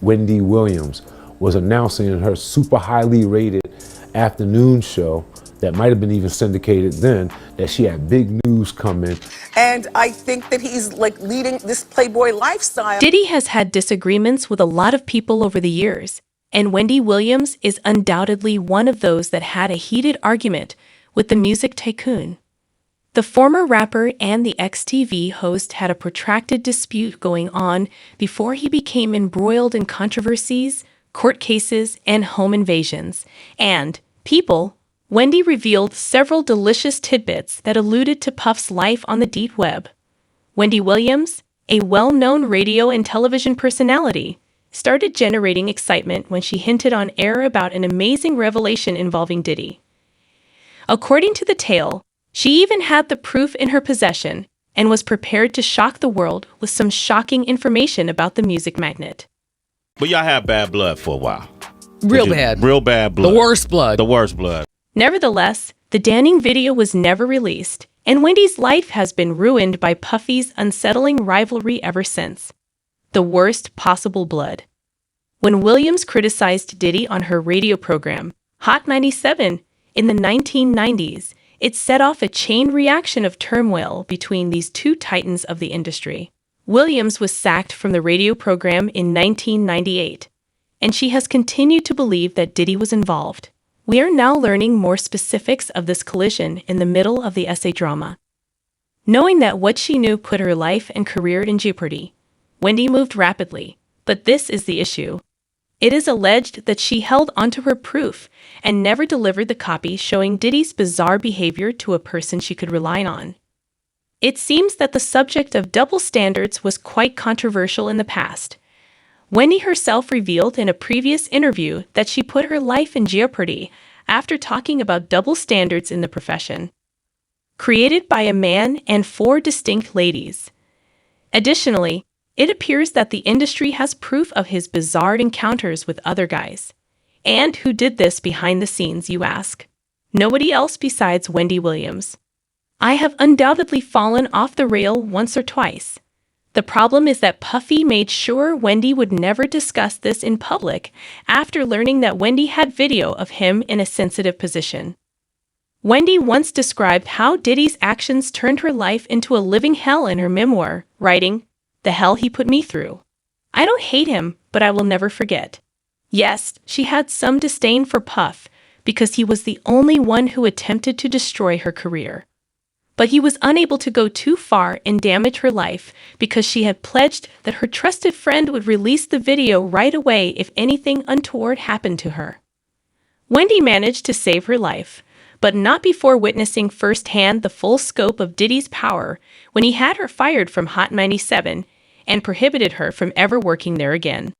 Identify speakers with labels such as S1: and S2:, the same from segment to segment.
S1: Wendy Williams, was announcing in her super highly rated afternoon show that might have been even syndicated then, that she had big news coming.
S2: And I think that he's like leading this Playboy lifestyle.
S3: Diddy has had disagreements with a lot of people over the years, and Wendy Williams is undoubtedly one of those that had a heated argument with the music tycoon. The former rapper and the ex-TV host had a protracted dispute going on before he became embroiled in controversies, court cases, and home invasions. And Wendy revealed several delicious tidbits that alluded to Puff's life on the deep web. Wendy Williams, a well-known radio and television personality, started generating excitement when she hinted on air about an amazing revelation involving Diddy. According to the tale, she even had the proof in her possession and was prepared to shock the world with some shocking information about the music magnate.
S4: But y'all had bad blood for a while.
S5: Real bad.
S4: Real bad blood.
S5: The worst blood.
S4: The worst blood.
S3: Nevertheless, the damning video was never released, and Wendy's life has been ruined by Puffy's unsettling rivalry ever since. The worst possible blood. When Williams criticized Diddy on her radio program, Hot 97, in the 1990s, it set off a chain reaction of turmoil between these two titans of the industry. Williams was sacked from the radio program in 1998, and she has continued to believe that Diddy was involved. We are now learning more specifics of this collision in the middle of the essay drama. Knowing that what she knew put her life and career in jeopardy, Wendy moved rapidly, but this is the issue. It is alleged that she held onto her proof and never delivered the copy showing Diddy's bizarre behavior to a person she could rely on. It seems that the subject of double standards was quite controversial in the past. Wendy herself revealed in a previous interview that she put her life in jeopardy after talking about double standards in the profession, created by a man and 4 distinct ladies. Additionally, it appears that the industry has proof of his bizarre encounters with other guys. And who did this behind the scenes, you ask? Nobody else besides Wendy Williams. I have undoubtedly fallen off the rail once or twice. The problem is that Puffy made sure Wendy would never discuss this in public after learning that Wendy had video of him in a sensitive position. Wendy once described how Diddy's actions turned her life into a living hell in her memoir, writing, "The hell he put me through. I don't hate him, but I will never forget." Yes, she had some disdain for Puff because he was the only one who attempted to destroy her career. But he was unable to go too far and damage her life because she had pledged that her trusted friend would release the video right away if anything untoward happened to her. Wendy managed to save her life, but not before witnessing firsthand the full scope of Diddy's power when he had her fired from Hot 97 and prohibited her from ever working there again.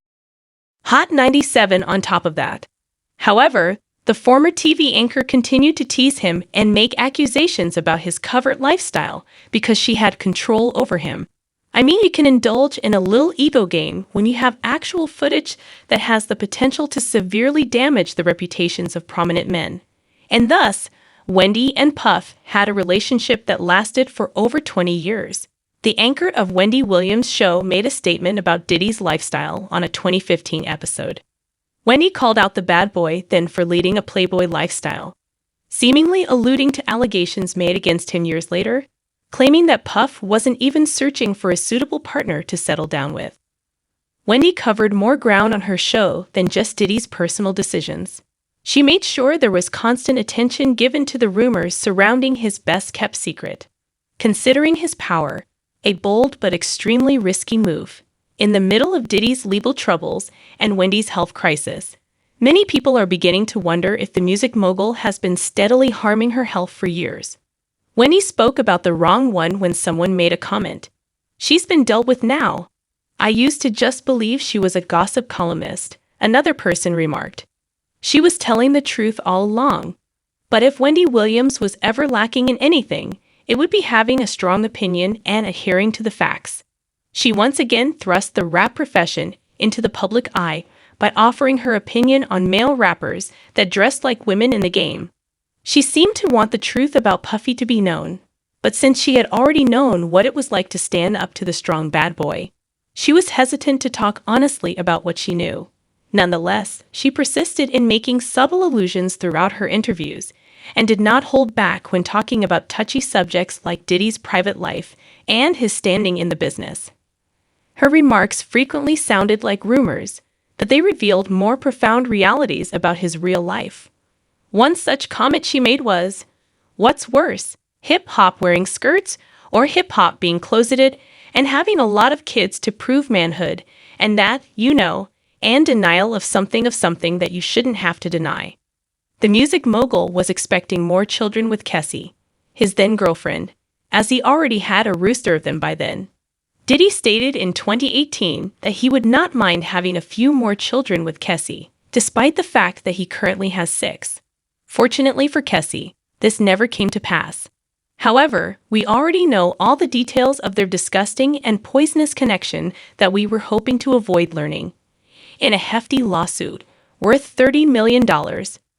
S3: Hot 97 on top of that. However, the former TV anchor continued to tease him and make accusations about his covert lifestyle because she had control over him. I mean, you can indulge in a little ego game when you have actual footage that has the potential to severely damage the reputations of prominent men. And thus, Wendy and Puff had a relationship that lasted for over 20 years. The anchor of Wendy Williams' show made a statement about Diddy's lifestyle on a 2015 episode. Wendy called out the bad boy then for leading a Playboy lifestyle, seemingly alluding to allegations made against him years later, claiming that Puff wasn't even searching for a suitable partner to settle down with. Wendy covered more ground on her show than just Diddy's personal decisions. She made sure there was constant attention given to the rumors surrounding his best-kept secret. Considering his power, a bold but extremely risky move. In the middle of Diddy's legal troubles and Wendy's health crisis, many people are beginning to wonder if the music mogul has been steadily harming her health for years. Wendy spoke about the wrong one when someone made a comment. "She's been dealt with now. I used to just believe she was a gossip columnist," another person remarked. She was telling the truth all along. But if Wendy Williams was ever lacking in anything, it would be having a strong opinion and adhering to the facts. She once again thrust the rap profession into the public eye by offering her opinion on male rappers that dressed like women in the game. She seemed to want the truth about Puffy to be known, but since she had already known what it was like to stand up to the strong bad boy, She was hesitant to talk honestly about what she knew. Nonetheless, she persisted in making subtle allusions throughout her interviews and did not hold back when talking about touchy subjects like Diddy's private life and his standing in the business. Her remarks frequently sounded like rumors, but they revealed more profound realities about his real life. One such comment she made was, "What's worse, hip-hop wearing skirts or hip-hop being closeted and having a lot of kids to prove manhood, and that, and denial of something that you shouldn't have to deny." The music mogul was expecting more children with Cassie, his then-girlfriend, as he already had a rooster of them by then. Diddy stated in 2018 that he would not mind having a few more children with Cassie, despite the fact that he currently has 6. Fortunately for Cassie, this never came to pass. However, we already know all the details of their disgusting and poisonous connection that we were hoping to avoid learning. In a hefty lawsuit, worth $30 million,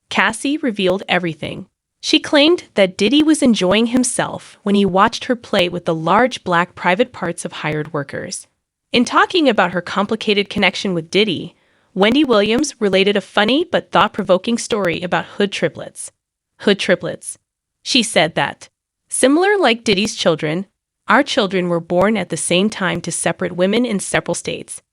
S3: Cassie revealed everything. She claimed that Diddy was enjoying himself when he watched her play with the large black private parts of hired workers. In talking about her complicated connection with Diddy, Wendy Williams related a funny but thought-provoking story about hood triplets. Hood triplets. She said that, similar like Diddy's children, our children were born at the same time to separate women in several states.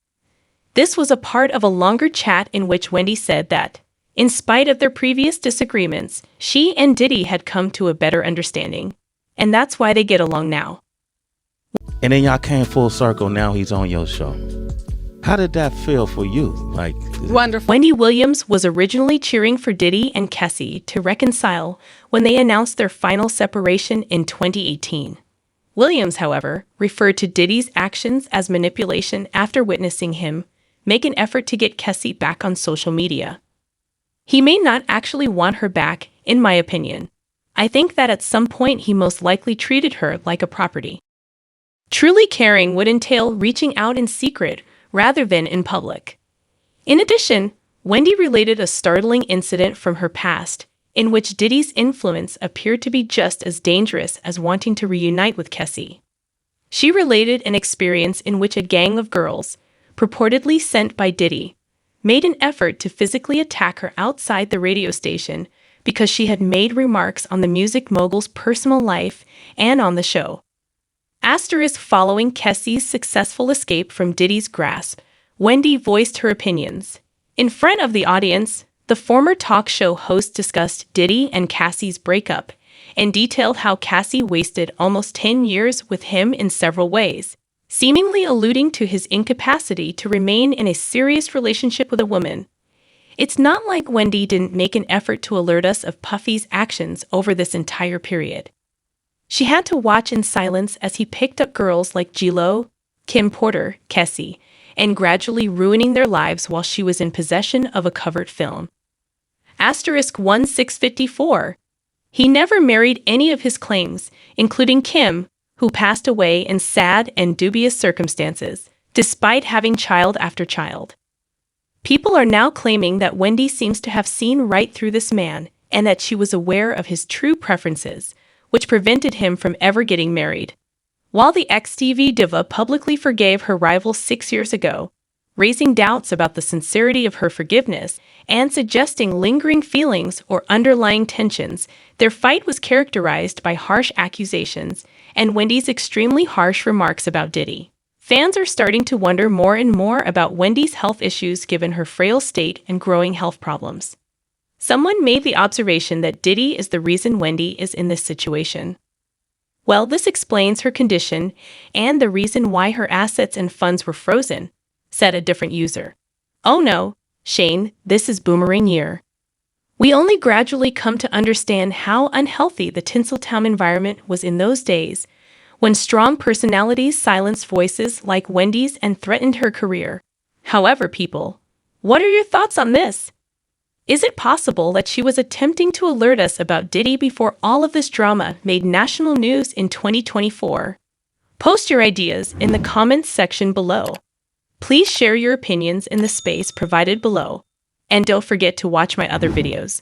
S3: This was a part of a longer chat in which Wendy said that, in spite of their previous disagreements, she and Diddy had come to a better understanding. And that's why they get along now.
S4: And then y'all came full circle. Now he's on your show. How did that feel for you?
S2: Wonderful.
S3: Wendy Williams was originally cheering for Diddy and Cassie to reconcile when they announced their final separation in 2018. Williams, however, referred to Diddy's actions as manipulation after witnessing him make an effort to get Cassie back on social media. He may not actually want her back, in my opinion. I think that at some point he most likely treated her like a property. Truly caring would entail reaching out in secret rather than in public. In addition, Wendy related a startling incident from her past in which Diddy's influence appeared to be just as dangerous as wanting to reunite with Cassie. She related an experience in which a gang of girls, purportedly sent by Diddy, made an effort to physically attack her outside the radio station because she had made remarks on the music mogul's personal life and on the show. Following Cassie's successful escape from Diddy's grasp, Wendy voiced her opinions. In front of the audience, the former talk show host discussed Diddy and Cassie's breakup and detailed how Cassie wasted almost 10 years with him in several ways, seemingly alluding to his incapacity to remain in a serious relationship with a woman. It's not like Wendy didn't make an effort to alert us of Puffy's actions over this entire period. She had to watch in silence as he picked up girls like G-Lo, Kim Porter, Cassie, and gradually ruining their lives while she was in possession of a covered film. *1654. He never married any of his claims, including Kim, who passed away in sad and dubious circumstances, despite having child after child. People are now claiming that Wendy seems to have seen right through this man and that she was aware of his true preferences, which prevented him from ever getting married. While the ex-TV diva publicly forgave her rival 6 years ago, raising doubts about the sincerity of her forgiveness and suggesting lingering feelings or underlying tensions, their fight was characterized by harsh accusations and Wendy's extremely harsh remarks about Diddy. Fans are starting to wonder more and more about Wendy's health issues given her frail state and growing health problems. Someone made the observation that Diddy is the reason Wendy is in this situation. Well, this explains her condition and the reason why her assets and funds were frozen, said a different user. Oh no, Shane, this is boomerang year. We only gradually come to understand how unhealthy the Tinseltown environment was in those days, when strong personalities silenced voices like Wendy's and threatened her career. However, people, what are your thoughts on this? Is it possible that she was attempting to alert us about Diddy before all of this drama made national news in 2024? Post your ideas in the comments section below. Please share your opinions in the space provided below. And don't forget to watch my other videos.